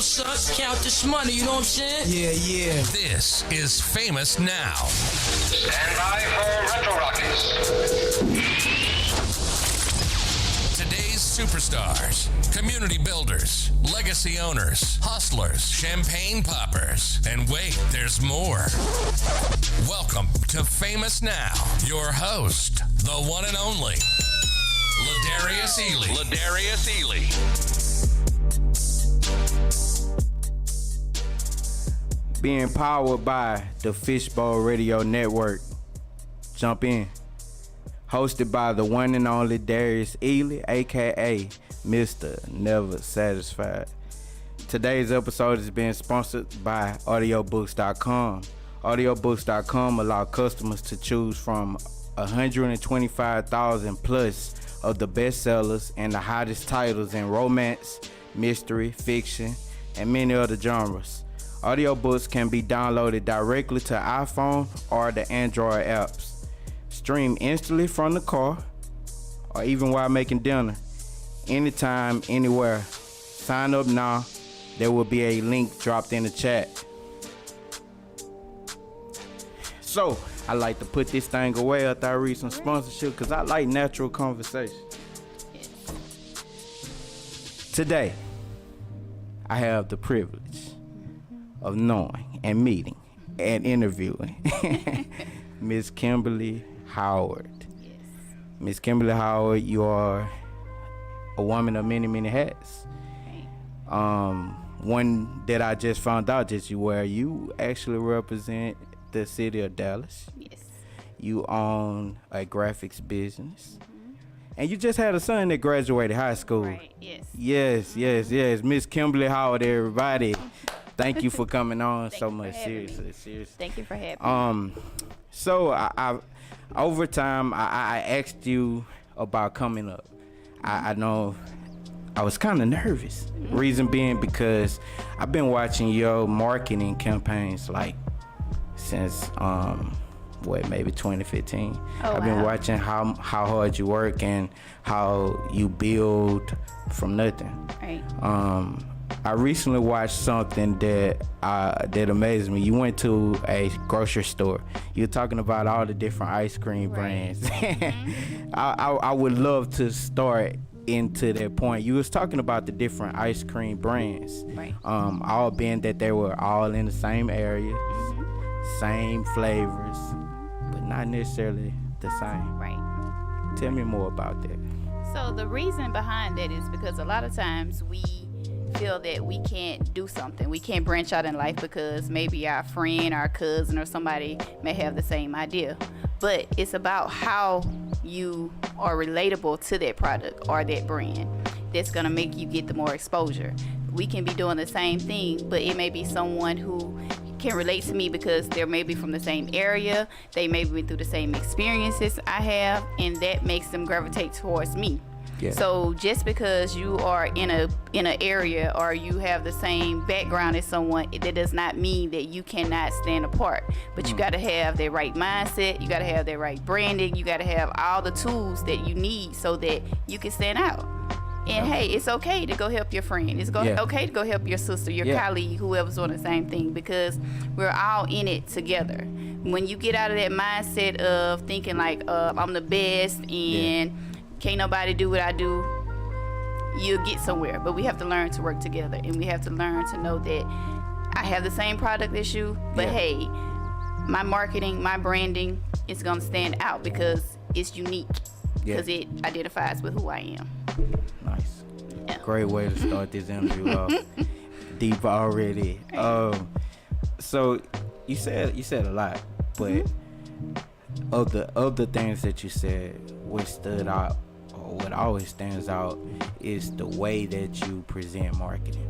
son. Count this money, you know what I'm saying? Yeah. This is Phamous Now. Stand by for Retro Rockies. Today's superstars, community builders, legacy owners, hustlers, champagne poppers, and wait, there's more. Welcome to Phamous Now. Your host, the one and only, Ladarius Ely. Being powered by the Fishbowl Radio Network. Jump in. Hosted by the one and only Darius Ely, aka Mr. Never Satisfied. Today's episode is being sponsored by audiobooks.com. Audiobooks.com allow customers to choose from 125,000 plus of the bestsellers and the hottest titles in romance, mystery, fiction, and many other genres. Audiobooks can be downloaded directly to iPhone or the Android apps. Stream instantly from the car or even while making dinner. Anytime, anywhere. Sign up now. There will be a link dropped in the chat. So, I like to put this thing away after I read some sponsorship because I like natural conversation. Today, I have the privilege of knowing and meeting and interviewing Miss Kimberly Howard. Yes. Miss Kimberly Howard, you are a woman of many, many hats. Right. One that I just found out that you wear, you actually represent the city of Dallas. Yes. You own a graphics business. And you just had a son that graduated high school. Right. Yes. Yes. Miss Kimberly Howard, everybody. Thank you for coming on Thank so you for much. having me. Seriously. Thank you for having me. So I over time I asked you about coming up. I know I was kind of nervous. Reason being because I've been watching your marketing campaigns like since maybe 2015. I've been watching how hard you work and how you build from nothing. Right. I recently watched something that amazed me. You went to a grocery store. You're talking about all the different ice cream brands. I would love to start into that point. You was talking about the different ice cream brands. Right. All being that they were all in the same areas, same flavors, but not necessarily the same. Right. Tell me more about that. So the reason behind that is because a lot of times we feel that we can't do something. We can't branch out in life because maybe our friend, our cousin, or somebody may have the same idea. But it's about how you are relatable to that product or that brand that's going to make you get the more exposure. We can be doing the same thing, but it may be someone who can relate to me because they're maybe from the same area, they may be through the same experiences I have, and that makes them gravitate towards me. Yeah. So just because you are in an area or you have the same background as someone, that does not mean that you cannot stand apart. But you got to have the right mindset, you got to have the right branding, you got to have all the tools that you need so that you can stand out. And hey, it's okay to go help your friend. It's okay to go help your sister, your colleague, whoever's doing the same thing, because we're all in it together. When you get out of that mindset of thinking like, I'm the best and can't nobody do what I do, you'll get somewhere. But we have to learn to work together, and we have to learn to know that I have the same product as you, but hey, my marketing, my branding is going to stand out because it's unique, because it identifies with who I am. Nice. Yeah. Great way to start this interview off. Deep already. So you said a lot, but of the things that you said, what stood out or what always stands out is the way that you present marketing.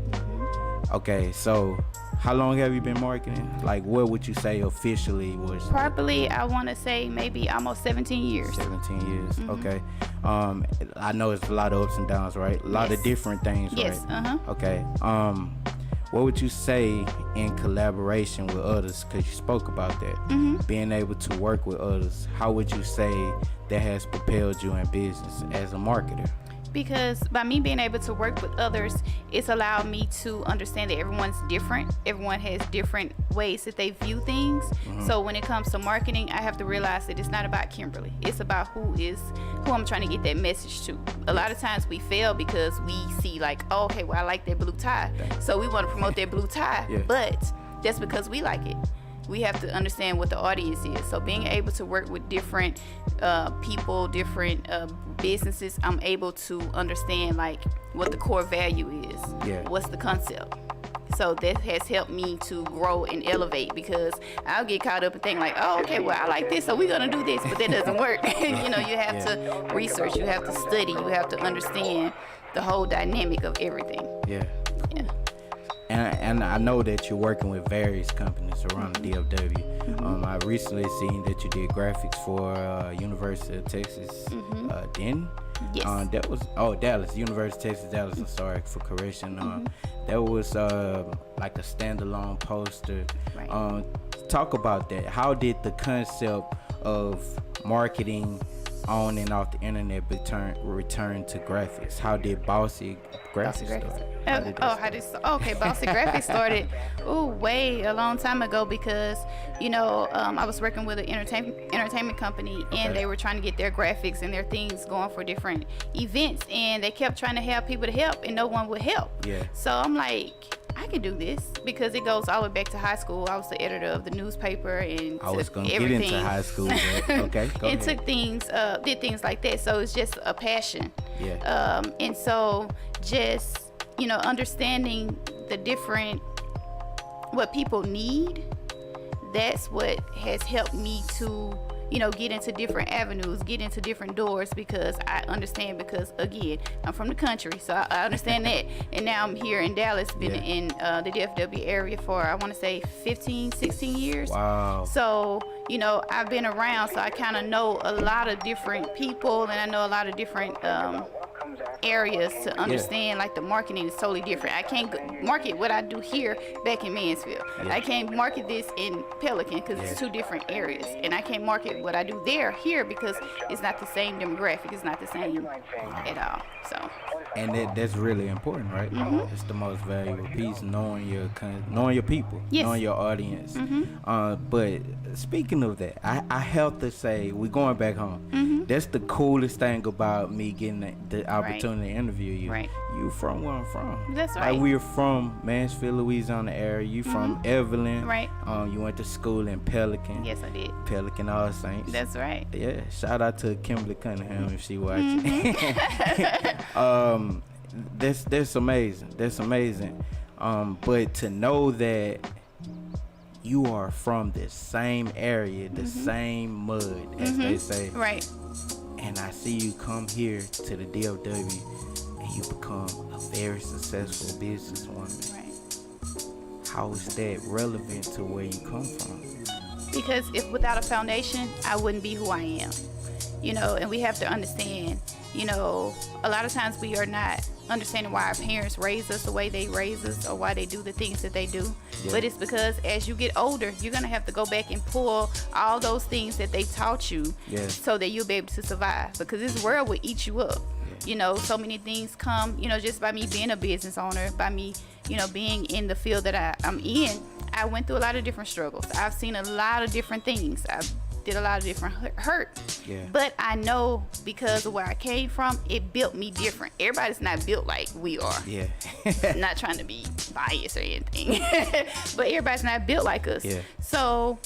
Okay, so how long have you been marketing? Like, what would you say officially was? Probably, I want to say maybe almost 17 years. 17 years, okay. I know it's a lot of ups and downs, right? A lot of different things, right? Yes, Okay. What would you say in collaboration with others? Because you spoke about that. Being able to work with others. How would you say that has propelled you in business as a marketer? Because by me being able to work with others, it's allowed me to understand that everyone's different. Everyone has different ways that they view things. So when it comes to marketing, I have to realize that it's not about Kimberly. It's about who I'm trying to get that message to. A lot of times we fail because we see like, oh, okay, well, I like that blue tie. So we want to promote that blue tie, but that's because we like it. We have to understand what the audience is. So being able to work with different people, different businesses, I'm able to understand like what the core value is. What's the concept. So that has helped me to grow and elevate, because I'll get caught up and think like, oh, okay, well, I like this, so we're going to do this, but that doesn't work. You know, you have to research, you have to study, you have to understand the whole dynamic of everything. Yeah. And I know that you're working with various companies around the DFW. I recently seen that you did graphics for University of Texas, Denton. Yes. That was Dallas, University of Texas, Dallas. I'm sorry for correction. That was like a standalone poster. Right. Talk about that. How did the concept of marketing on and off the internet return to graphics? How did Bossy Graphics start? Okay, Bossy Graphics started way a long time ago, because I was working with an entertainment company, and they were trying to get their graphics and their things going for different events, and they kept trying to have people to help, and no one would help. So I'm like, I can do this, because it goes all the way back to high school. I was the editor of the newspaper, and I was going to get into high school, but okay, go ahead. Took things, did things like that. So it's just a passion. And so just understanding the different what people need. That's what has helped me to get into different avenues, get into different doors, because I understand, because again, I'm from the country, so I understand that. And now I'm here in Dallas, been in the DFW area for, I want to say 15, 16 years. Wow. So, I've been around, so I kind of know a lot of different people, and I know a lot of different areas to understand. Like the marketing is totally different. I can't market what I do here back in Mansfield. I can't market this in Pelican, because it's two different areas, and I can't market what I do here, because it's not the same demographic. It's not the same at all. So. And that's really important, right? It's the most valuable piece, knowing your people, knowing your audience. But speaking of that, I have to say, we're going back home. That's the coolest thing about me getting the opportunity to interview you. Right. You from where I'm from. That's right. Like, we're from Mansfield, Louisiana area. You from Evelyn. Right. You went to school in Pelican. Yes, I did. Pelican All Saints. That's right. Yeah. Shout out to Kimberly Cunningham if she watching. That's amazing. That's amazing. But to know that you are from the same area, the same mud, as they say. Right. And I see you come here to the DFW and you become a very successful businesswoman. Right. How is that relevant to where you come from? Because if without a foundation, I wouldn't be who I am. And we have to understand, a lot of times we are not understanding why our parents raise us the way they raise us, or why they do the things that they do. But it's because as you get older, you're going to have to go back and pull all those things that they taught you so that you'll be able to survive, because this world will eat you up. So many things come, just by me being a business owner, by me, being in the field that I'm in. I went through a lot of different struggles. I've seen a lot of different things. I've did a lot of different hurt. But I know, because of where I came from, it built me different. Everybody's not built like we are. Not trying to be biased or anything. But everybody's not built like us. So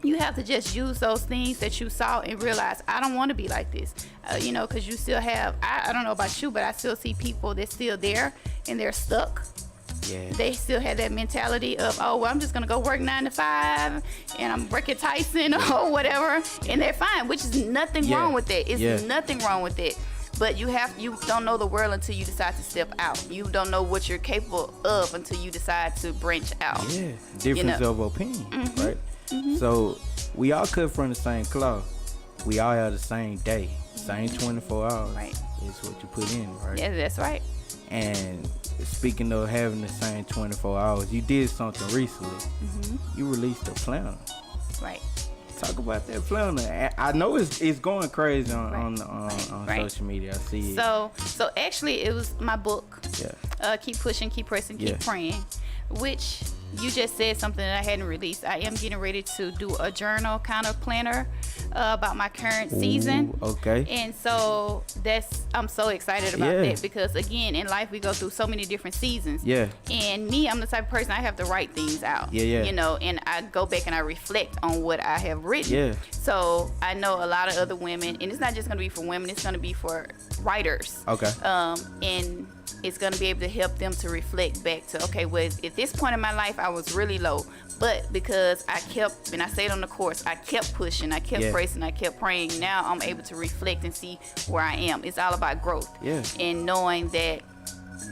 you have to just use those things that you saw and realize, I don't want to be like this. Because you still have, I don't know about you, but I still see people that's still there and they're stuck. They still have that mentality of, oh, well, I'm just gonna go work 9 to 5 and I'm working Tyson or whatever, and they're fine, which is nothing wrong with that. It's nothing wrong with it. But you don't know the world until you decide to step out. You don't know what you're capable of until you decide to branch out. Difference of opinion, right? So we all cut from the same cloth. We all have the same day, same 24 hours. Right. It's what you put in, right? Yeah, that's right. And speaking of having the same 24 hours, you did something recently. You released a planner. Right. talk about that flounder. I know it's going crazy on social media. I see it. So actually, it was my book. Yeah. Keep pushing, keep pressing, keep praying. Which you just said something that I hadn't released. I am getting ready to do a journal kind of planner about my current season. Okay. And so I'm so excited about that because again, in life we go through so many different seasons. Yeah. And me, I'm the type of person, I have to write things out. Yeah. You know, and I go back and I reflect on what I have written. Yeah. So I know a lot of other women, and it's not just gonna be for women, it's gonna be for writers. Okay. And it's going to be able to help them to reflect back to, okay, well, at this point in my life, I was really low. But because I kept, and I stayed on the course, I kept pushing, I kept pressing, I kept praying. Now I'm able to reflect and see where I am. It's all about growth. Yeah. And knowing that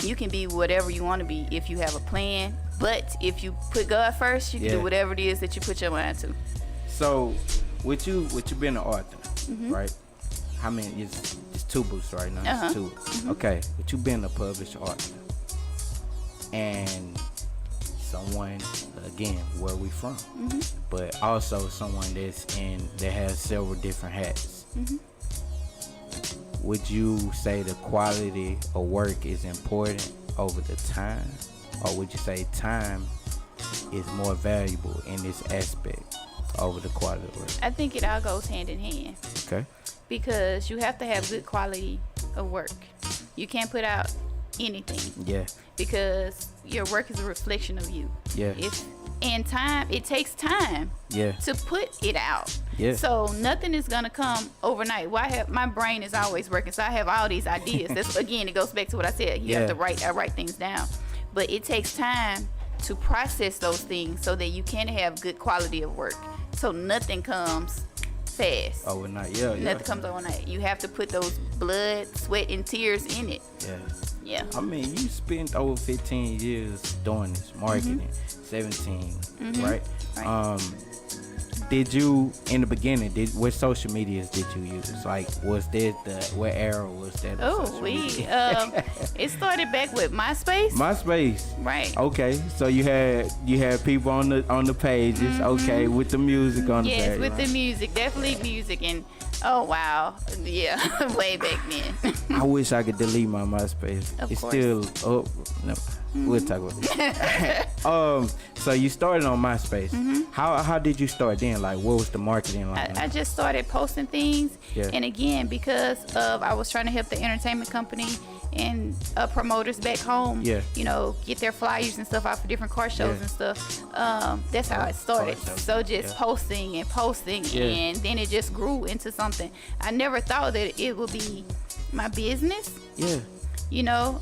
you can be whatever you want to be if you have a plan. But if you put God first, you can do whatever it is that you put your mind to. So, with you being an author, right? How many? It's 2 books right now. It's 2. Okay, but you being a published author and someone, again, where we from, but also someone that has several different hats. Would you say the quality of work is important over the time, or would you say time is more valuable in this aspect over the quality of work? I think it all goes hand in hand. Okay. Because you have to have good quality of work. You can't put out anything. Yeah. Because your work is a reflection of you. Yeah. It takes time to put it out. Yeah. So nothing is gonna come overnight. My brain is always working, so I have all these ideas. That's again, it goes back to what I said. You have to write things down. But it takes time to process those things so that you can have good quality of work. So nothing comes fast. Overnight, Nothing comes overnight. You have to put those blood, sweat, and tears in it. Yeah. I mean, you spent over 15 years doing this marketing, 17, right? Did you, in the beginning, what social medias did you use? Like, was that what era was that? It started back with MySpace. MySpace. Right. Okay, so you had people on the pages, okay, with the music on the page. Yes, with right? the music, definitely music, and oh wow, yeah, way back then. I wish I could delete my MySpace. Of course. Still up. No, we'll talk about it. So you started on MySpace. How did you start then? Like, what was the marketing like? I just started posting things, and again, because I was trying to help the entertainment company and promoters back home, you know, get their flyers and stuff out for different car shows and stuff. That's how it started. So just posting, and then it just grew into something. I never thought that it would be my business. Yeah. You know,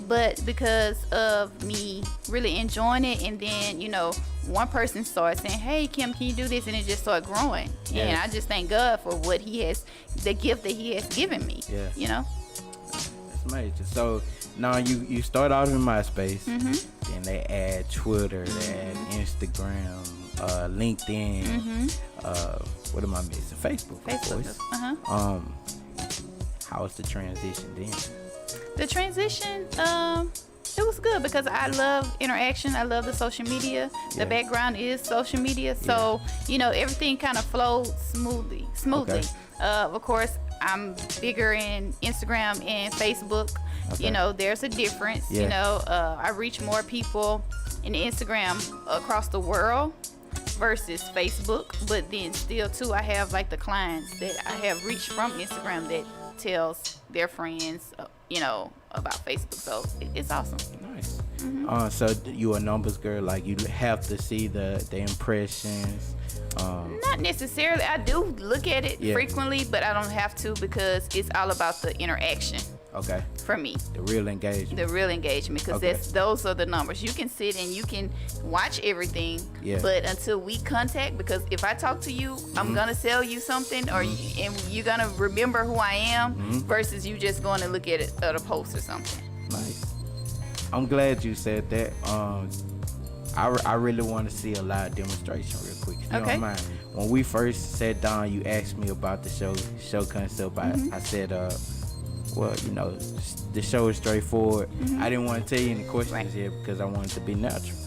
but because of me really enjoying it, and then, you know, one person started saying, hey, Kim, can you do this? And it just started growing. And I just thank God for what the gift that he has given me, you know? That's major. So now you start out in MySpace, then they add Twitter, they add Instagram, LinkedIn, what am I missing? Facebook, of course. How was the transition then? The transition, it was good because I love interaction. I love the social media. The background is social media. So, you know, everything kind of flowed smoothly. Okay. Of course, I'm bigger in Instagram and Facebook. Okay. You know, there's a difference. You know, I reach more people in Instagram across the world versus Facebook. But then still, too, I have like the clients that I have reached from Instagram that tells their friends, you know, about Facebook. So it's awesome. Nice. So you a numbers girl? Like, you have to see the impressions? Not necessarily. I do look at it frequently, but I don't have to because it's all about the interaction. Okay. For me. The real engagement. Because those are the numbers. You can sit and you can watch everything, but until we contact, because if I talk to you, I'm gonna sell you something, or and you're gonna remember who I am, versus you just going to look at it at a post or something. Nice. I'm glad you said that. I really want to see a live demonstration real quick. If you don't mind. When we first sat down, you asked me about the show concept. I said, well, you know, the show is straightforward. I didn't want to tell you any questions yet because I wanted it to be natural.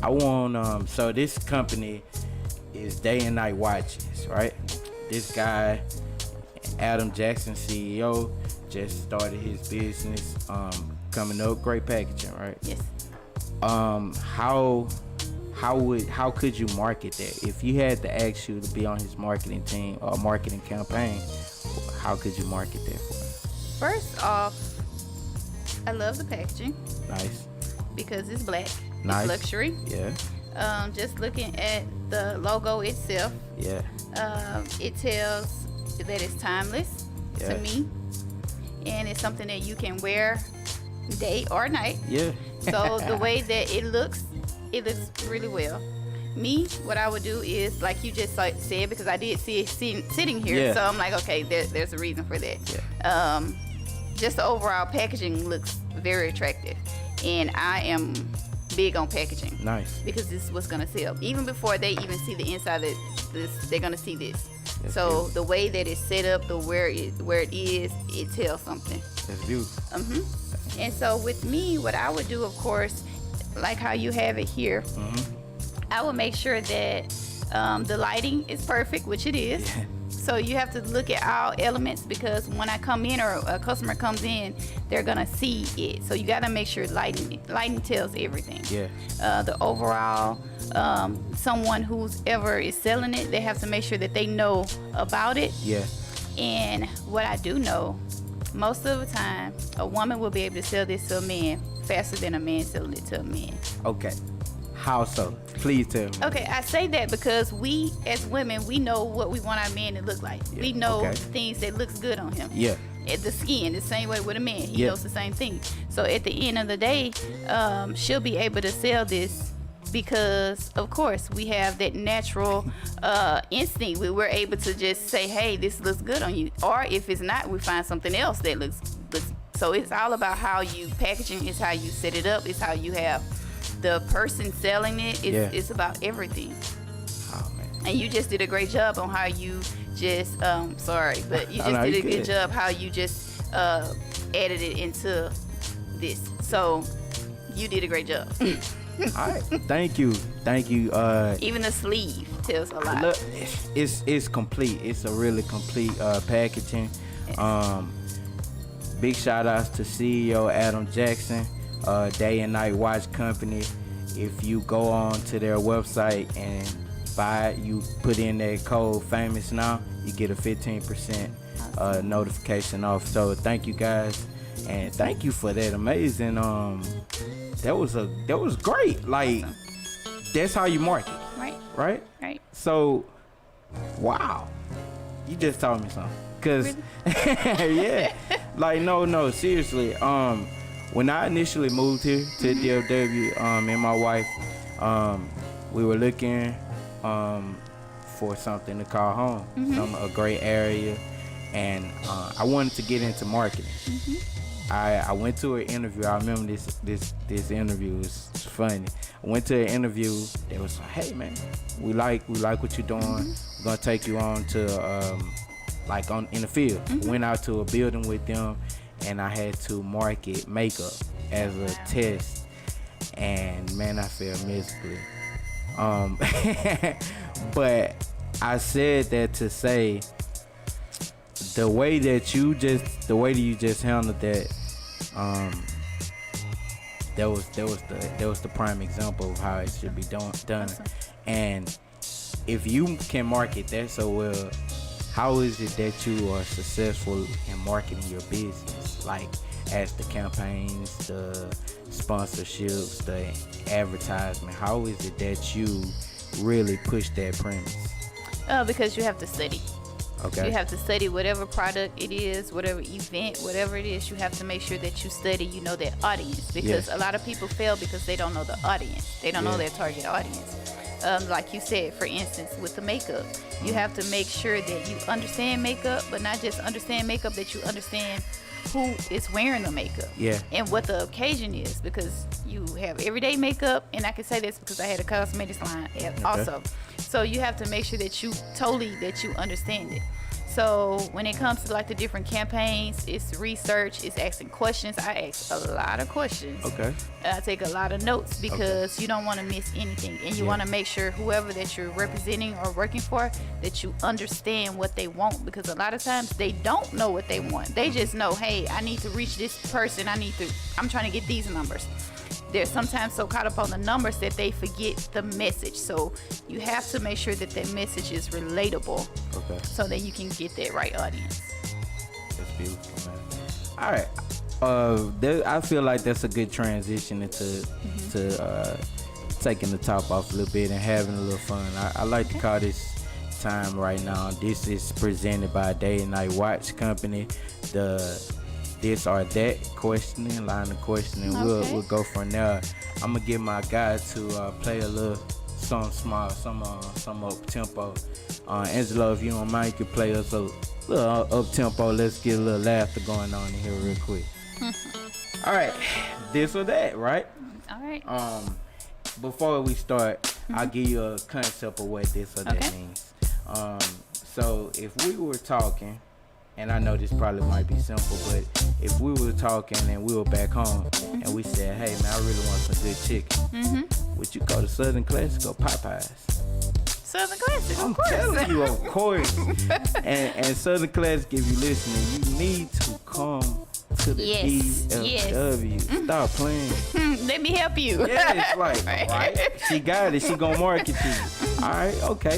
I want, so this company, is Day and Night Watches, right? This guy, Adam Jackson, CEO, just started his business. Coming up, great packaging, right? Yes. How could you market that? If you had to ask you to be on his marketing team or marketing campaign, how could you market that for him? First off, I love the packaging. Nice. Because it's black. Nice. It's luxury. Yeah. Just looking at the logo itself, Yeah. it tells that it's timeless Yeah. to me, and it's something that you can wear day or night. Yeah. So the way that it looks really well. Me, what I would do is, like you just said, because I did see it sitting here, Yeah. so I'm like, okay, there's a reason for that. Yeah. Just the overall packaging looks very attractive, and I am big on packaging. Nice. Because this is what's gonna sell. Even before they even see the inside of this, they're gonna see this. That's So beautiful. the way that it's set up, where it is, it tells something. That's beautiful. And so with me, what I would do, of course, like how you have it here, I would make sure that the lighting is perfect, which it is. Yeah. So you have to look at all elements, because when I come in or a customer comes in, they're gonna see it. So you gotta make sure lighting tells everything. Yeah. The overall, someone who's ever is selling it, they have to make sure that they know about it. Yeah. And what I do know, most of the time, a woman will be able to sell this to a man faster than a man selling it to a man. Okay. How so? Please tell me. Okay, I say that because we, as women, we know what we want our man to look like. Yeah, We know okay. things that looks good on him. Yeah. At the skin, the same way with a man. He Yeah. knows the same thing. So at the end of the day, she'll be able to sell this because, of course, we have that natural instinct. We're able to just say, hey, this looks good on you. Or if it's not, we find something else that looks. So it's all about how you packaging, it's how you set it up, it's how you have the person selling it. It's about everything. Oh man. And you just did a great job on how you just, sorry, but you Oh, just no, did a you good good. job how you just added it into this. So you did a great job. All right. Thank you. Even the sleeve tells a lot. Look, it's complete. It's a really complete packaging. Big shout outs to CEO Adam Jackson, Day and Night Watch Company. If you go on to their website and buy it, you put in that code Phamous Now, you get a 15% notification off. So thank you guys, and thank you for that amazing. That was great. Like, that's how you market, Right. right? So, wow, you just told me something. Cause, yeah, like no, seriously. When I initially moved here to DFW, me and my wife, we were looking for something to call home, a great area, and I wanted to get into marketing. I went to an interview. I remember this interview was funny. I went to an interview. They was like, "Hey man, we like what you're doing. We're gonna take you on to in the field." Went out to a building with them, and I had to market makeup as a test, and man, I failed miserably. But I said that to say the way you just handled that, that was the prime example of how it should be done. Awesome. And if you can market that so well, how is it that you are successful in marketing your business? Like, as the campaigns, the sponsorships, the advertisement, how is it that you really push that premise? Because you have to study. Okay. You have to study whatever product it is, whatever event, whatever it is. You have to make sure that you study, you know, their audience. Because Yes. a lot of people fail because they don't know the audience. They don't know their target audience. Like you said, for instance, with the makeup, you have to make sure that you understand makeup, but not just understand makeup, that you understand who is wearing the makeup. Yeah. And what the occasion is, because you have everyday makeup, and I can say this because I had a cosmetics line also. So you have to make sure that you understand it. So when it comes to like the different campaigns, it's research, it's asking questions. I ask a lot of questions. Okay. I take a lot of notes because you don't want to miss anything, and you want to make sure whoever that you're representing or working for, that you understand what they want, because a lot of times they don't know what they want. They just know, hey, I need to reach this person. I'm trying to get these numbers. They're sometimes so caught up on the numbers that they forget the message. So you have to make sure that that message is relatable, so that you can get that right audience. That's beautiful, man. All right. I feel like that's a good transition into taking the top off a little bit and having a little fun. I like to call this time right now. This is presented by Day and Night Watch Company. The this or that questioning, line of questioning. Okay. We'll go from there. I'm gonna get my guy to play a little something small, some up tempo. Angelo, if you don't mind, you can play us a little up tempo. Let's get a little laughter going on in here real quick. All right, this or that, right? All right. Before we start, I'll give you a concept of what this or that means. So if we were talking, and I know this probably might be simple, but if we were talking and we were back home and we said, hey man, I really want some good chicken, would you go to Southern Classic or Popeyes? Southern Classic, I'm of course. telling you, of course. and Southern Classic, if you're listening, you need to come to the DFW. Stop playing. Let me help you. Yeah, it's like, right. She got it. She gonna market you. All right,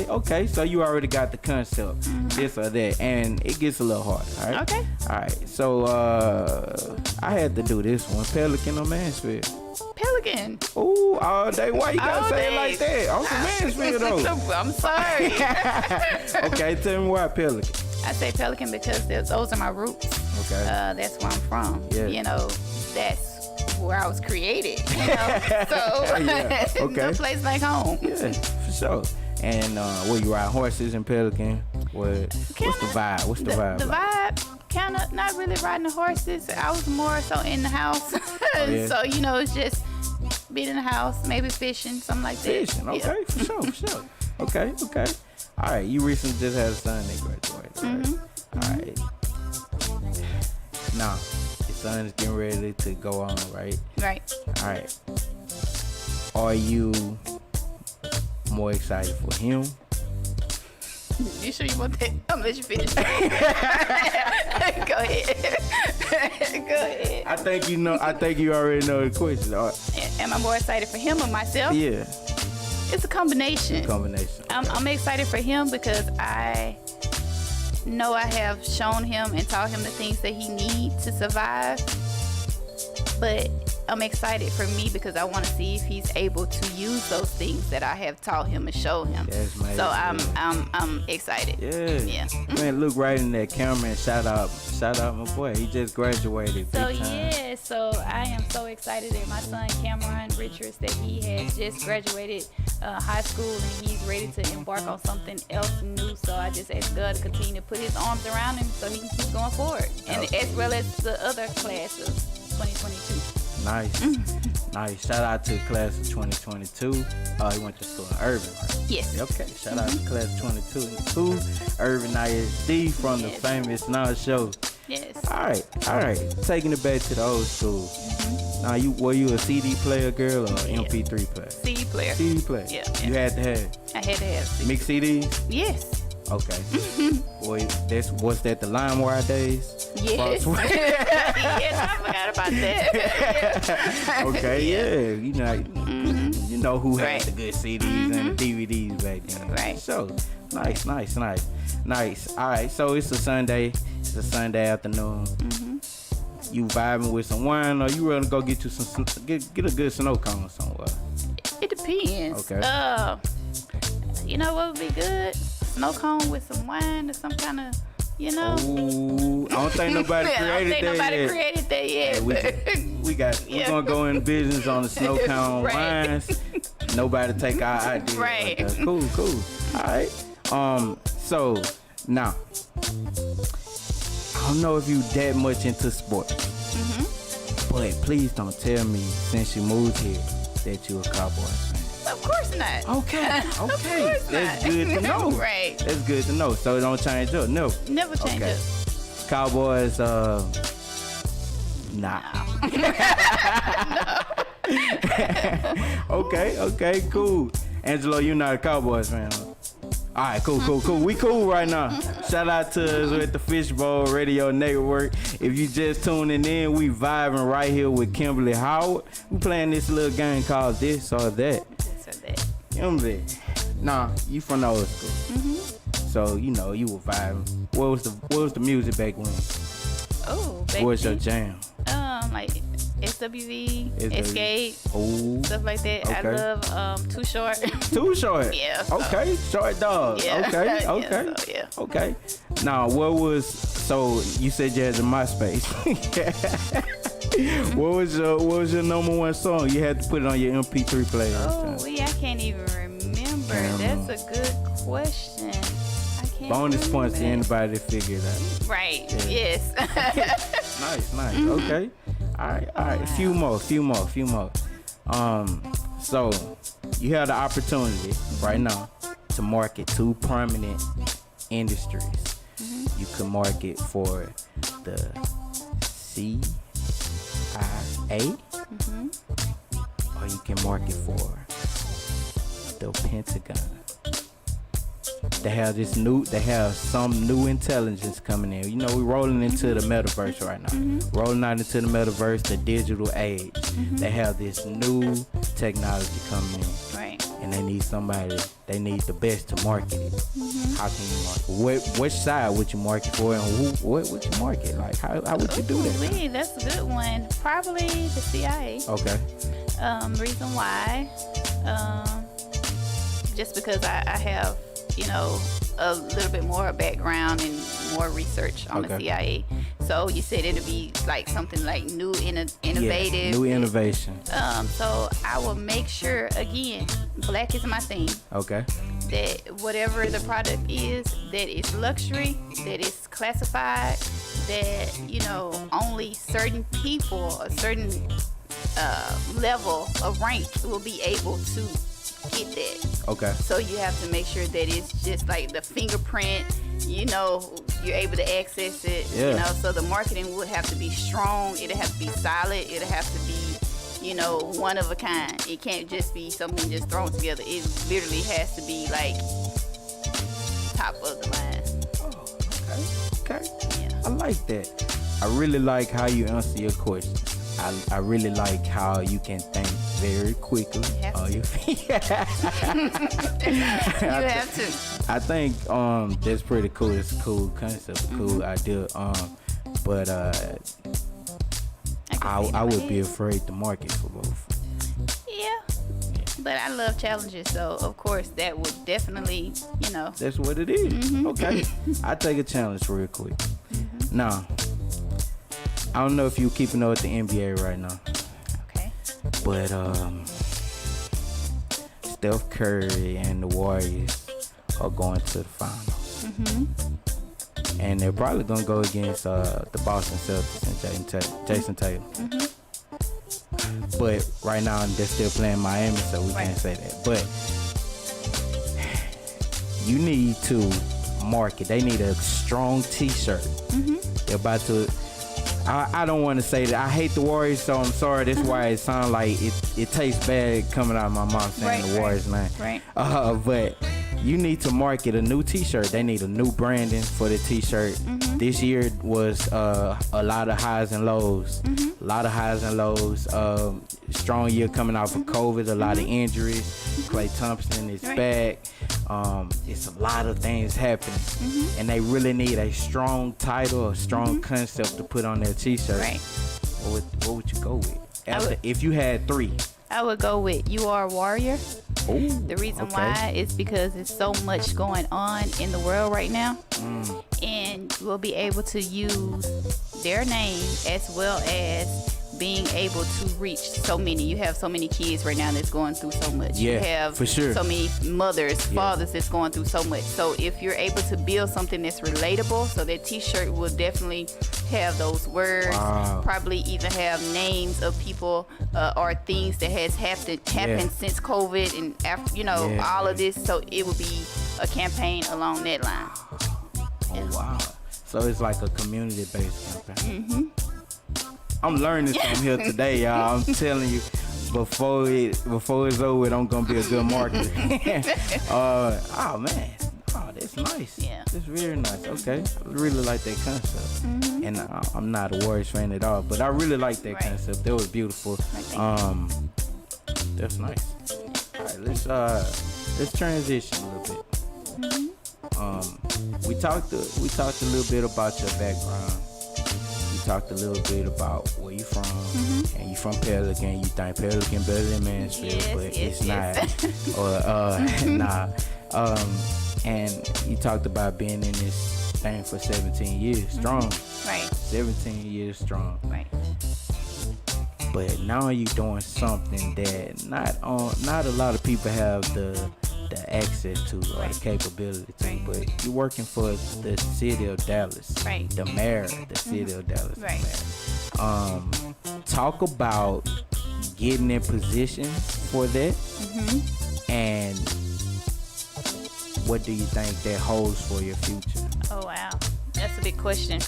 okay. So you already got the concept, this or that, and it gets a little harder. All right. Okay. All right. So I had to do this one. Pelican or Mansfield? Pelican. Ooh, all day. Why you gotta say it like that? I'm from Mansfield though. I'm sorry. Okay, tell me why Pelican. I say Pelican because those are my roots. Okay. That's where I'm from. Yeah. You know, that's where I was created. You know, so no place like home. Yeah, for sure. And where you ride horses in Pelican? What's the vibe? What's the vibe? The vibe, kind of not really riding the horses. I was more so in the house. So you know, it's just being in the house, maybe fishing, something like that. Fishing, okay, for sure. Okay. All right, you recently just had a son that graduated, right? All right. Now, your son is getting ready to go on, right? Right. All right. Are you more excited for him? You sure you want that? I'm gonna let you finish. Go ahead. Go ahead. I think you know. I think you already know the question. Am I more excited for him or myself? Yeah. It's a combination. I'm excited for him because I know I have shown him and taught him the things that he needs to survive. But I'm excited for me because I want to see if he's able to use those things that I have taught him and showed him. So I'm excited. Yeah. Man, look right in that camera and shout out my boy. He just graduated. So I am so excited that my son Cameron Richards, that he has just graduated high school and he's ready to embark on something else new. So I just ask God to continue to put his arms around him so he can keep going forward, and as well as the other class of 2022. Nice. Shout out to the class of 2022. He went to school in Irving, right? Yes. Okay. Shout out to class of 2022. Irving ISD from the Phamous Now Show. Yes. All right. Taking it back to the old school. Now, were you a CD player girl or MP3 player? CD player. Yeah. You had to have. I had to have. Mixed CDs? Yes. Okay. Boy, was that the LimeWire days? Yes. Yes, I forgot about that. Okay, you know who had the good CDs and the DVDs back then. Right. So, nice. All right, so it's a Sunday afternoon. You vibing with some wine, or you ready to go get you some get a good snow cone somewhere? It depends. Okay. You know what would be good? Snow cone with some wine or some kind of, you know. Ooh, I don't think nobody created that yet. We're gonna go in business on the snow cone wines. Nobody take our idea. Right. Like cool. All right. So now, I don't know if you that much into sports, but please don't tell me since you moved here that you a Cowboys fan. Of course not. Okay. course That's not. good to know. Right. That's good to know. So it don't change up. No. Never change Okay. up. Cowboys, nah. Okay, cool. Angelo, you're not a Cowboys fan, huh? All right, cool. We cool right now. Shout out to us with the Fishbowl Radio Network. If you just tuning in, we vibing right here with Kimberly Howard. We playing this little game called This or That. This or that. Kimberly, nah, you from the old school. So you know you were vibing. What was the music back when? Oh, back What was your then, jam? like SWV, Escape, Oh, stuff like that. I okay. love Too Short. Too Short. Yeah, so- Okay, Short Dog. Yeah. Okay. Yeah, so, yeah. Okay. Now, so you said you had the MySpace. What was your number one song? You had to put it on your MP3 player. Oh, I can't even remember. That's a good question. I can't Bonus remember. points to anybody that figured it out. Right. Yeah. Yes. Nice. Okay. All right. Few more. So you have the opportunity right now to market 2 prominent industries. You can market for the CIA, or you can market for the Pentagon. They have some new intelligence coming in. You know, we're rolling into the metaverse right now. Rolling out into the metaverse, the digital age. They have this new technology coming in. Right. And they need the best to market it. How can you market? Which side would you market for, and what would you market? Like, how would you do that? Ooh, that's a good one. Probably the CIA. Okay. Reason why, just because I have, a little bit more background and more research on the CIA. So you said it'd be like something like new, innovative. Yeah, new innovation. So I will make sure, again, black is my theme. Okay. That whatever the product is, that is luxury, that is classified, that, only certain people, a certain level of rank will be able to get that. Okay. So you have to make sure that it's just like the fingerprint, you're able to access it. Yeah. So the marketing would have to be strong, it'll have to be solid, it'll have to be, one of a kind. It can't just be something just thrown together. It literally has to be like top of the line. Oh, okay. Yeah. I like that. I really like how you answer your question. I really like how you can think very quickly. You have to. You have to. I think that's pretty cool. It's a cool concept, a cool idea. But I would be afraid to market for both. Yeah. But I love challenges, so of course that would definitely, That's what it is. Okay. I take a challenge real quick. Now, I don't know if you're keeping up with the NBA right now. Okay. But Steph Curry and the Warriors are going to the finals. And they're probably going to go against the Boston Celtics and Jason Tatum. But right now they're still playing Miami, so we can't say that. But you need to market. They need a strong T-shirt. They're about to... I don't want to say that. I hate the Warriors, so I'm sorry. That's why it sounds like it tastes bad coming out of my mouth saying the Warriors, man. Right. But you need to market a new T-shirt. They need a new branding for the T-shirt. This year was a lot of highs and lows. A lot of highs and lows. Strong year coming out of COVID. A lot of injuries. Klay Thompson is back. It's a lot of things happening. And they really need a strong title, a strong concept to put on their T-shirt. Right. What would you go with? If you had 3. I would go with You Are a Warrior. Ooh, The reason why is because there's so much going on in the world right now. And we'll be able to use their name as well as being able to reach so many. You have so many kids right now that's going through so much. Yeah, you have for sure. so many mothers, fathers that's going through so much. So if you're able to build something that's relatable, so that t-shirt will definitely have those words, probably even have names of people or things that has happened since COVID and after, all of this. So it would be a campaign along that line. Oh, wow. So it's like a community-based campaign. I'm learning something here today, y'all. I'm telling you, before it's over, I'm gonna be a good marketer. Oh man, that's nice. Yeah, it's really nice. Okay, I really like that concept, and I'm not a Warriors fan at all, but I really like that concept. That was beautiful. That's nice. All right, let's transition a little bit. We talked a little bit about your background. We talked a little bit about where you from, and you from Pelican. You think Pelican better than Mansfield, but it's not. Or and you talked about being in this thing for 17 years strong. Right. 17 years strong. Right. But now you're doing something that not a lot of people have the access to or the capability to, but you're working for the city of Dallas, the mayor of the city of Dallas. Talk about getting in position for that, and what do you think that holds for your future? Oh wow, that's a big question.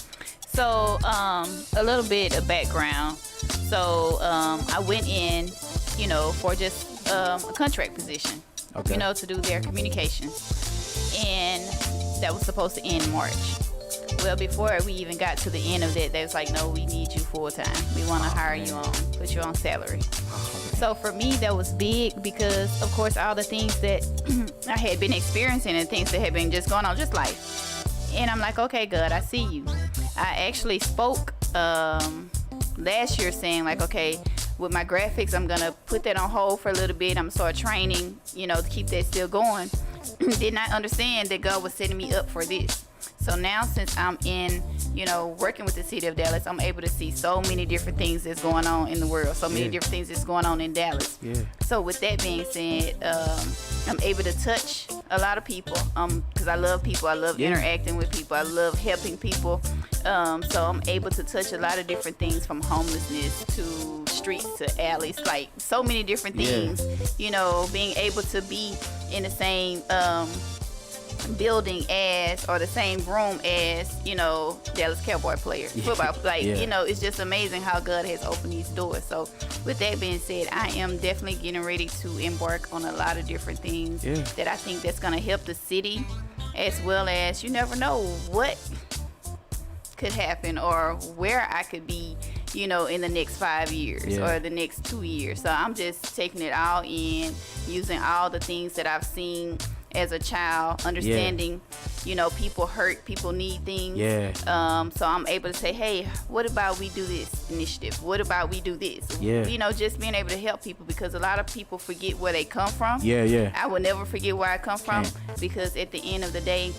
So a little bit of background. So I went in, for just a contract position. To do their communications. And that was supposed to end March. Well, before we even got to the end of that, they was like, no, we need you full time. We want to hire you on, put you on salary. So for me, that was big because, of course, all the things that I had been experiencing and things that had been just going on, just life. And I'm like, okay, God, I see you. I actually spoke last year saying like, okay, with my graphics, I'm gonna put that on hold for a little bit. I'm gonna start training, to keep that still going. Did not understand that God was setting me up for this. So now since I'm in, working with the city of Dallas, I'm able to see so many different things that's going on in the world, so many different things that's going on in Dallas. So with that being said, I'm able to touch a lot of people because I love people. I love interacting with people. I love helping people. So I'm able to touch a lot of different things, from homelessness to streets to alleys, like so many different things. Being able to be in the same building as, or the same room as, Dallas Cowboy players, football. It's just amazing how God has opened these doors. So with that being said, I am definitely getting ready to embark on a lot of different things that I think that's going to help the city, as well as you never know what could happen or where I could be, in the next 5 years or the next 2 years. So I'm just taking it all in, using all the things that I've seen as a child, understanding, people hurt, people need things. So I'm able to say, hey, what about we do this initiative? What about we do this? Just being able to help people, because a lot of people forget where they come from. I will never forget where I come from, because at the end of the day,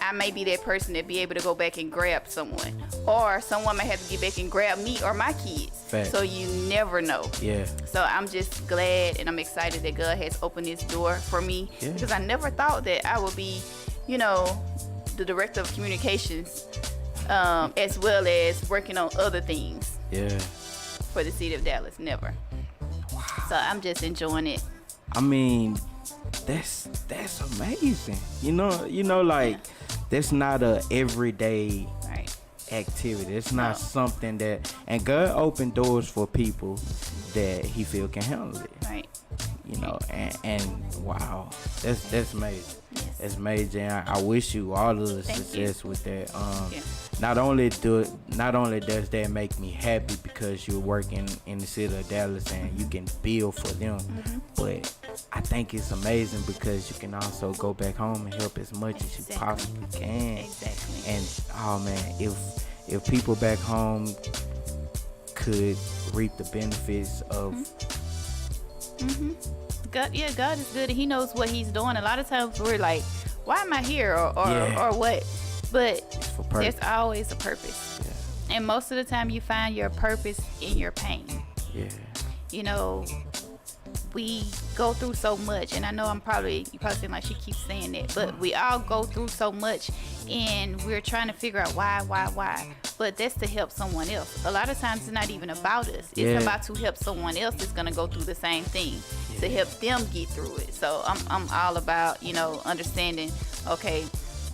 I may be that person that be able to go back and grab someone, or someone may have to get back and grab me or my kids. So you never know. So I'm just glad and I'm excited that God has opened this door for me, because I never thought that I would be, the director of communications, as well as working on other things for the city of Dallas. Never. So I'm just enjoying it. I mean, that's amazing. That's not a everyday activity. It's not something that, and God opened doors for people that He feel can handle it. And wow, that's amazing. That's amazing. I wish you all of the success with that. Not only does that make me happy because you're working in the city of Dallas and you can build for them, but I think it's amazing because you can also go back home and help as much as you possibly can. And oh man, if people back home could reap the benefits of God is good, and He knows what He's doing. A lot of times we're like, why am I here, or what? But there's always a purpose. And most of the time you find your purpose in your pain. Yeah. You know, we go through so much, and I know you probably seem like she keeps saying that, but we all go through so much, and we're trying to figure out why. But that's to help someone else. A lot of times it's not even about us. It's about to help someone else that's gonna go through the same thing, to help them get through it. So I'm all about, you know, understanding, okay,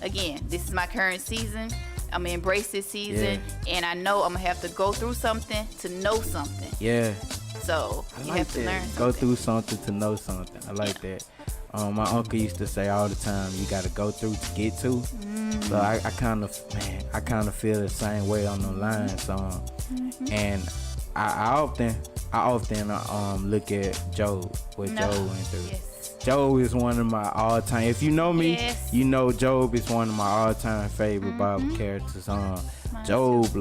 again, this is my current season. I'm gonna embrace this season, and I know I'm gonna have to go through something to know something. Yeah. So you have to learn something. Go through something to know something. I like that. My uncle used to say all the time, you gotta go through to get to. So I kind of feel the same way on the lines. And I often look at Job, what Job went through. Yes. Job is one of my all-time. If you know me, you know Job is one of my all-time favorite Bible characters. Job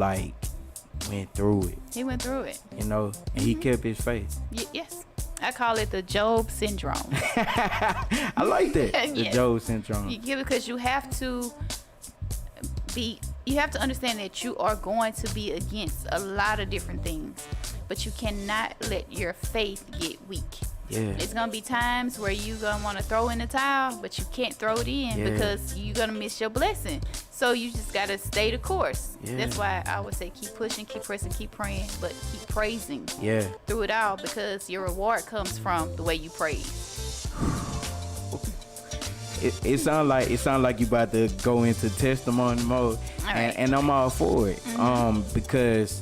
went through it. He went through it. You know, and he kept his faith. Yes. I call it the Job syndrome. I like that. The Job syndrome. Because you have to understand that you are going to be against a lot of different things, but you cannot let your faith get weak. Yeah. It's gonna be times where you gonna want to throw in the towel, but you can't throw it in because you're gonna miss your blessing. So you just gotta stay the course. Yeah. That's why I always say keep pushing, keep pressing, keep praying, but keep praising through it all, because your reward comes from the way you praise. It sound like you about to go into testimony mode, and I'm all for it. Because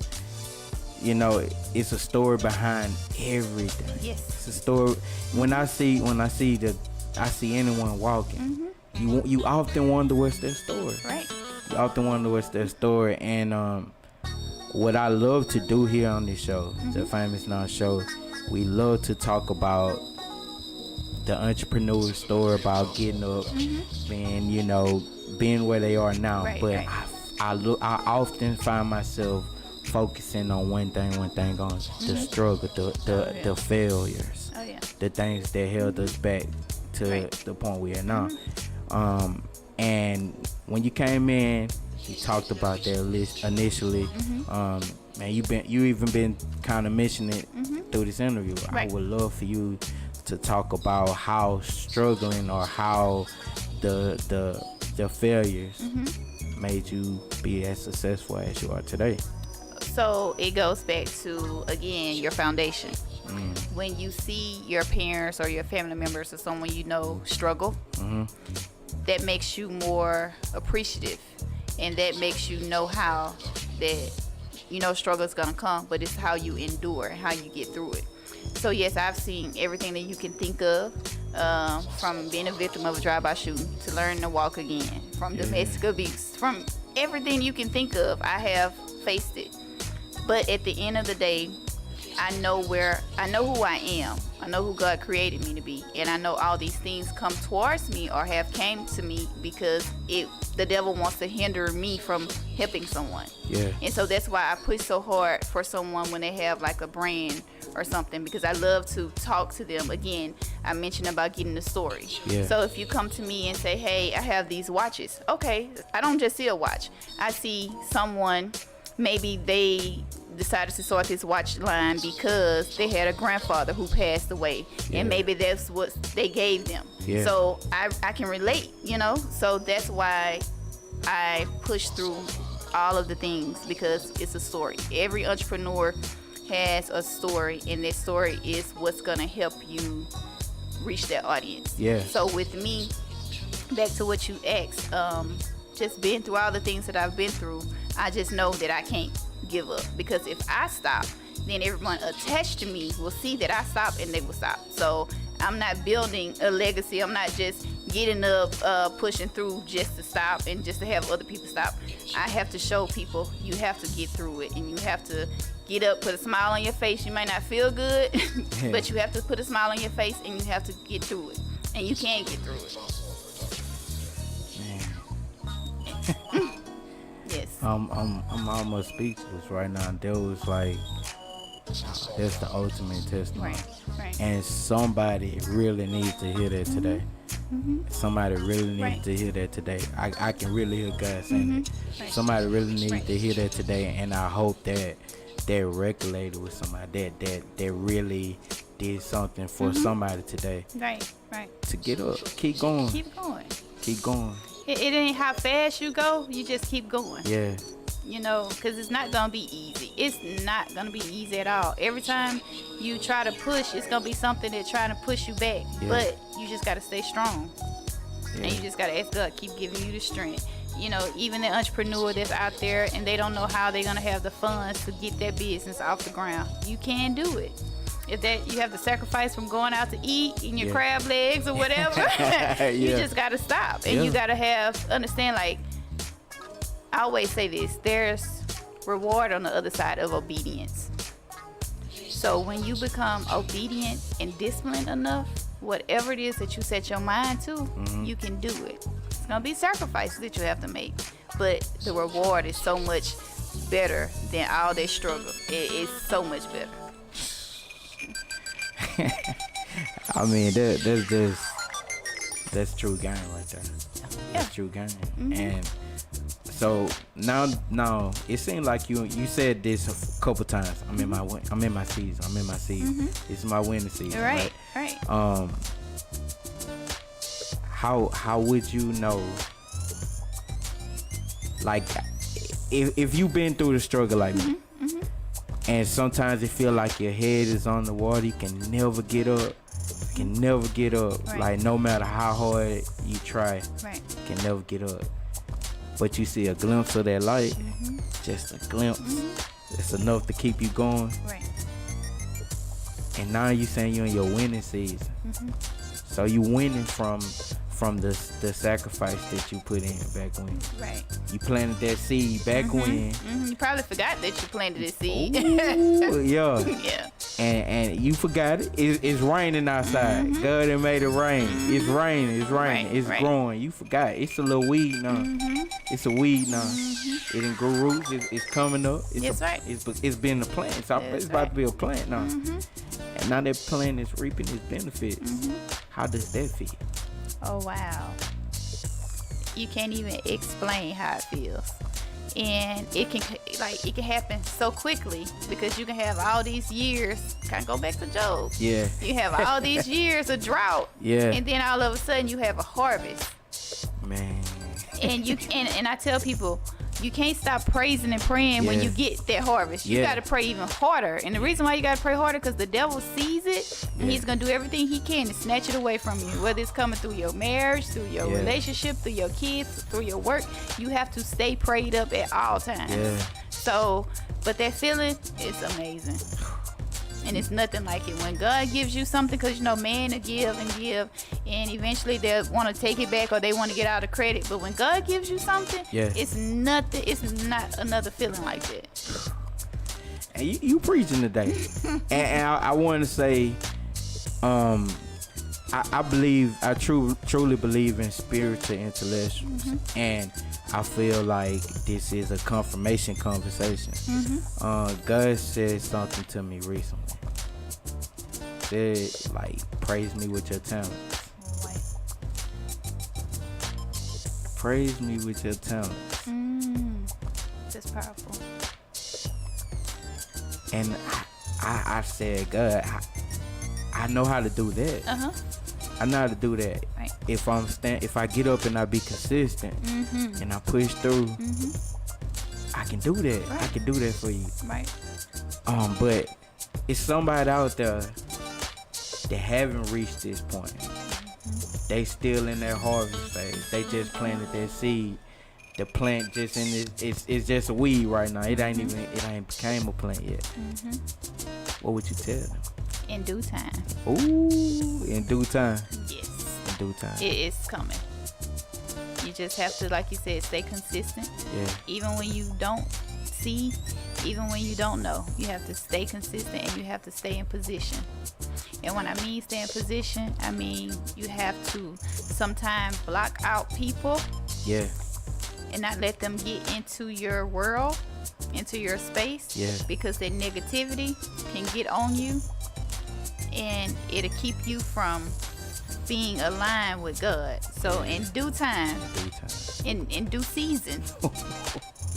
you know, it's a story behind everything. Yes. It's a story. When I see anyone walking, you often wonder what's their story. Right. You often wonder what's their story. And what I love to do here on this show, the Phamous Now Show, we love to talk about the entrepreneur story, about getting up and, you know, being where they are now. Right, but right. I often find myself focusing on one thing on the struggle, the failures, the things that held us back to the point we are now. And when you came in, you talked about that list initially. Man, you even been kind of mentioning it through this interview. Right. I would love for you to talk about how struggling or how the failures made you be as successful as you are today. So it goes back to, again, your foundation. When you see your parents or your family members or someone you know struggle, that makes you more appreciative, and that makes you know how that, you know, struggle is gonna come, but it's how you endure and how you get through it. So yes, I've seen everything that you can think of, from being a victim of a drive-by shooting to learning to walk again, from domestic abuse, from everything you can think of. I have faced it. But at the end of the day, I know who I am. I know who God created me to be. And I know all these things come towards me or have came to me because the devil wants to hinder me from helping someone. Yeah. And so that's why I push so hard for someone when they have like a brand or something, because I love to talk to them. Again, I mentioned about getting the story. Yeah. So if you come to me and say, hey, I have these watches. Okay, I don't just see a watch. I see someone, maybe they decided to start this watch line because they had a grandfather who passed away, and maybe that's what they gave them. So I can relate, you know. So that's why I push through all of the things, because it's a story. Every entrepreneur has a story, and that story is what's gonna help you reach that audience. So with me, back to what you asked, just been through all the things that I've been through, I just know that I can't give up, because if I stop, then everyone attached to me will see that I stop and they will stop. So I'm not building a legacy. I'm not just getting up, pushing through just to stop and just to have other people stop. I have to show people you have to get through it, and you have to get up, put a smile on your face. You might not feel good, but you have to put a smile on your face, and you have to get through it, and you can get through it. Yes. I'm almost speechless right now. That was like, that's the ultimate testimony. Right. And somebody really needs to hear that today. Somebody really needs to hear that today. I can really hear God saying it. Somebody really needs to hear that today, and I hope that that regulated with somebody that really did something for somebody today. Right. To get up, keep going. Keep going. Keep going. It ain't how fast you go. You just keep going. Yeah. You know, because it's not going to be easy. It's not going to be easy at all. Every time you try to push, it's going to be something that's trying to push you back. Yeah. But you just got to stay strong. Yeah. And you just got to ask God, keep giving you the strength. You know, even the entrepreneur that's out there and they don't know how they're going to have the funds to get their business off the ground. You can do it. If that you have to sacrifice from going out to eat, eating your crab legs or whatever, you just got to stop. And you got to understand, like, I always say this, there's reward on the other side of obedience. So when you become obedient and disciplined enough, whatever it is that you set your mind to, you can do it. It's going to be sacrifices that you have to make, but the reward is so much better than all that struggle. It is so much better. I mean, that's true game right there. That's true game. And so now it seems like you said this a couple times. I'm in my season. It's my winning season. Right. How would you know? Like, if you've been through the struggle like me, and sometimes it feel like your head is on the water, you can never get up. Right. Like, no matter how hard you try, Right. you can never get up. But you see a glimpse of that light, just a glimpse. It's enough to keep you going. Right. And now you saying you're in your winning season. So you winning from the sacrifice that you put in back when. Right. You planted that seed back when. You probably forgot that you planted a seed. Ooh, yeah. Yeah. And you forgot it. It's raining outside. God had made it rain. It's raining. Right, It's right. growing. You forgot. It's a little weed now. It's a weed now. It done grew roots. It's coming up. Right. It's been a plant. It's about to be a plant now. And now that plant is reaping its benefits. How does that feel? Oh, wow. You can't even explain how it feels. And it can happen so quickly because you can have all these years. Kind of go back to Job. Yeah. You have all these years of drought. Yeah. And then all of a sudden you have a harvest. Man. And I tell people, you can't stop praising and praying when you get that harvest. You got to pray even harder. And the reason why you got to pray harder, because the devil sees it, and he's going to do everything he can to snatch it away from you. Whether it's coming through your marriage, through your relationship, through your kids, through your work, you have to stay prayed up at all times. Yeah. So, but that feeling is amazing. And it's nothing like it. When God gives you something, because, you know, man will give, and eventually they'll want to take it back or they want to get out of credit. But when God gives you something, it's nothing. It's not another feeling like that. And you preaching today. and I want to say, I truly believe in spiritual intellectuals. And I feel like this is a confirmation conversation. God said something to me recently. Said, like, praise me with your talents. Praise me with your talents. That's powerful. And I said, God, I know how to do that. I know how to do that. Right. If I get up and I be consistent and I push through, I can do that. Right. I can do that for you. Right. But it's somebody out there that haven't reached this point. They still in their harvest phase. They just planted their seed. The plant just it's just a weed right now. It ain't became a plant yet. What would you tell them? In due time. Ooh, in due time. Yes. In due time. It is coming. You just have to, like you said, stay consistent. Yeah. Even when you don't see, even when you don't know, you have to stay consistent and you have to stay in position. And when I mean stay in position, I mean you have to sometimes block out people. Yeah. And not let them get into your world, into your space. Yeah. Because their negativity can get on you. And it'll keep you from being aligned with God. So in due time, in due season,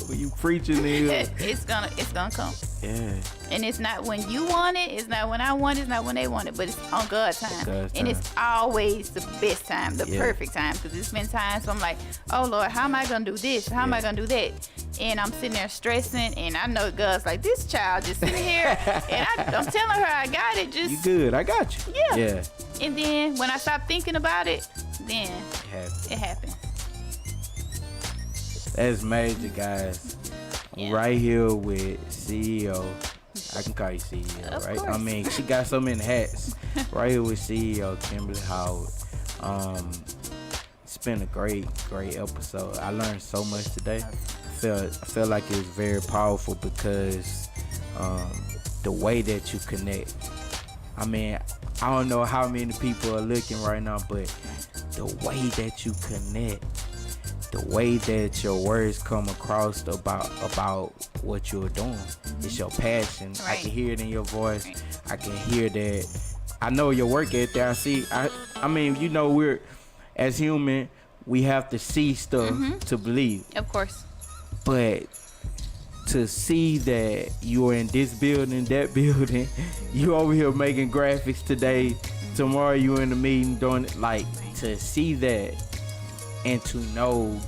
you preaching here. it's gonna come. Yeah. And it's not when you want it, it's not when I want it, it's not when they want it, but it's on God's time. God's and time. it's always the best time, the perfect time. Because it's been times I'm like, oh Lord, how am I going to do this? How am I going to do that? And I'm sitting there stressing, and I know God's like, this child just sitting here, and I'm telling her I got it. Just You good? I got you. Yeah. Yeah. And then when I stop thinking about it, then it happens. That's major, guys. Yeah. Right here with CEO. I can call you CEO, Of right? course. I mean, she got so many hats. Right here with CEO Kimberly Howard. It's been a great episode. I learned so much today. I felt like it was very powerful because the way that you connect. I mean, I don't know how many people are looking right now, but the way that you connect, the way that your words come across about what you're doing, it's your passion. I Right. can hear it in your voice. I can hear that. I know your work ethic. I see. I mean, you know, we're as human, we have to see stuff to believe. Of course. But to see that you're in this building, that building, you over here making graphics today, tomorrow you in the meeting doing it, like to see that and to know,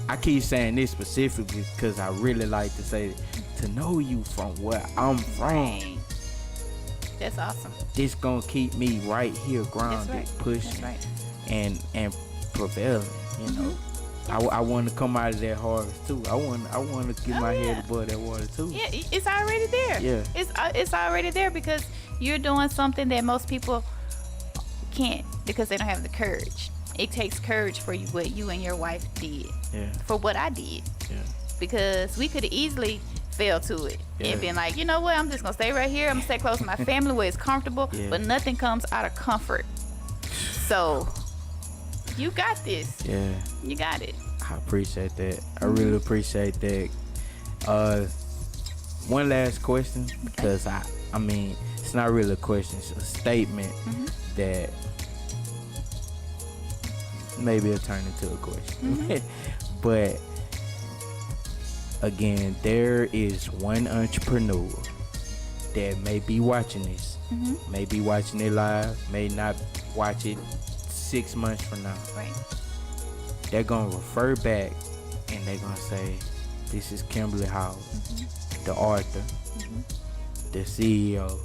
I keep saying this specifically because I really like to say it, to know you from where I'm from. Right. That's awesome. This gonna keep me right here grounded, That's right. pushing, That's right. and prevailing. You know, I want to come out of that harvest too. I want to get my head above that water too. Yeah, it's already there. Yeah. It's already there because you're doing something that most people can't because they don't have the courage. It takes courage for you, what you and your wife did. Yeah. For what I did. Yeah. Because we could have easily fell to it Yeah. and been like, you know what, I'm just gonna stay right here. I'm gonna stay close to my family where it's comfortable. Yeah. But nothing comes out of comfort. So you got this. Yeah. You got it. I appreciate that. I really appreciate that. One last question, because I mean, it's not really a question, it's a statement that maybe it'll turn into a question. But again, there is one entrepreneur that may be watching this, may be watching it live, may not watch it 6 months from now. Right. They're gonna refer back and they're gonna say, this is Kimberly Howard, the author, the CEO,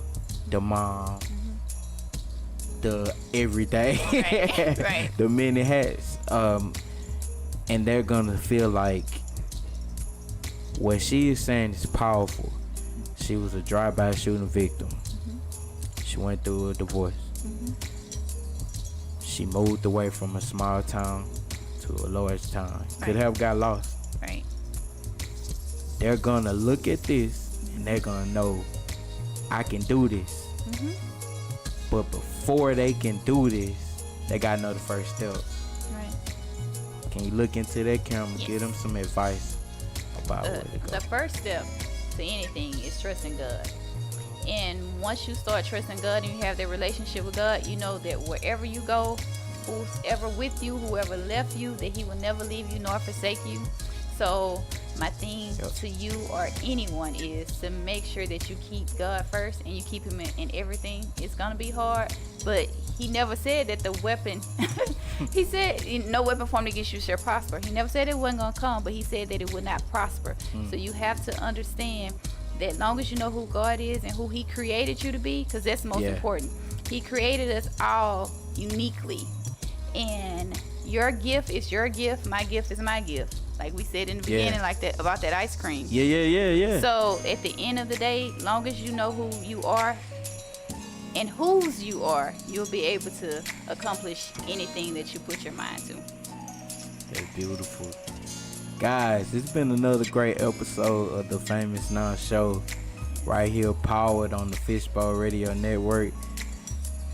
the mom, the everyday, Right. the many hats. And they're gonna feel like what she is saying is powerful. She was a drive-by shooting victim. She went through a divorce. She moved away from a small town to a large town. Could have got lost. Right. They're gonna look at this and they're gonna know, I can do this. But before they can do this, they gotta know the first step. Right. Can you look into that camera, Yes. give them some advice about where to go? The first step to anything is trusting God. And once you start trusting God and you have that relationship with God, you know that wherever you go, who's ever with you, whoever left you, that he will never leave you nor forsake you. So my thing to you or anyone is to make sure that you keep God first and you keep him in everything. It's going to be hard, but he never said that the weapon, he said no weapon formed against you shall prosper. He never said it wasn't going to come, but he said that it would not prosper. So you have to understand that long as you know who God is and who he created you to be, because that's most important. He created us all uniquely. And your gift is your gift, my gift is my gift. Like we said in the beginning, like that about that ice cream. Yeah. So at the end of the day, long as you know who you are and whose you are, you'll be able to accomplish anything that you put your mind to. That's beautiful. Guys, it's been another great episode of the Phamous Now Show, right here powered on the Fishbowl Radio Network.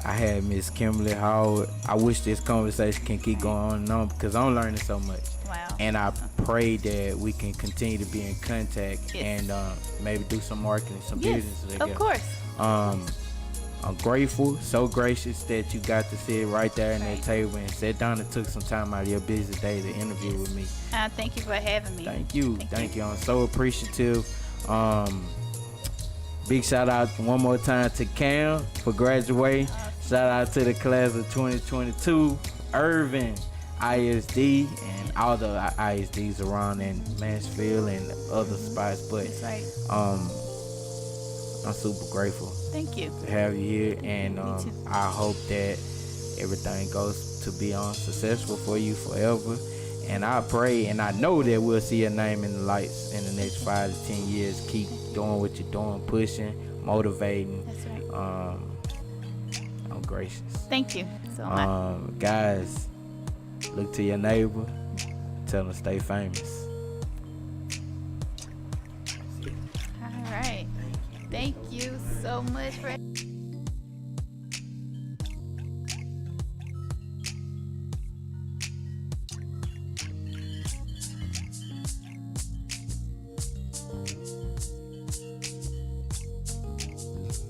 I had Miss Kimberly Howard. I wish this conversation can keep going on and on because I'm learning so much. Wow. And I pray that we can continue to be in contact and maybe do some marketing, some business together. Of course. I'm grateful, so gracious that you got to sit right there in that table and sat down and took some time out of your busy day to interview with me. Thank you for having me. Thank you. I'm so appreciative. Big shout out one more time to Cam for graduating. Shout out to the class of 2022, Irvin, ISD, and all the ISDs around in Mansfield and other spots. But That's right. I'm super grateful Thank you. to have you here, and Me too. I hope that everything goes to be successful for you forever. And I pray and I know that we'll see your name in the lights in the next 5 to 10 years. Keep doing what you're doing, pushing, motivating. That's right. I'm gracious. Thank you so much. Guys, look to your neighbor, tell them stay famous. All right. Thank you so much for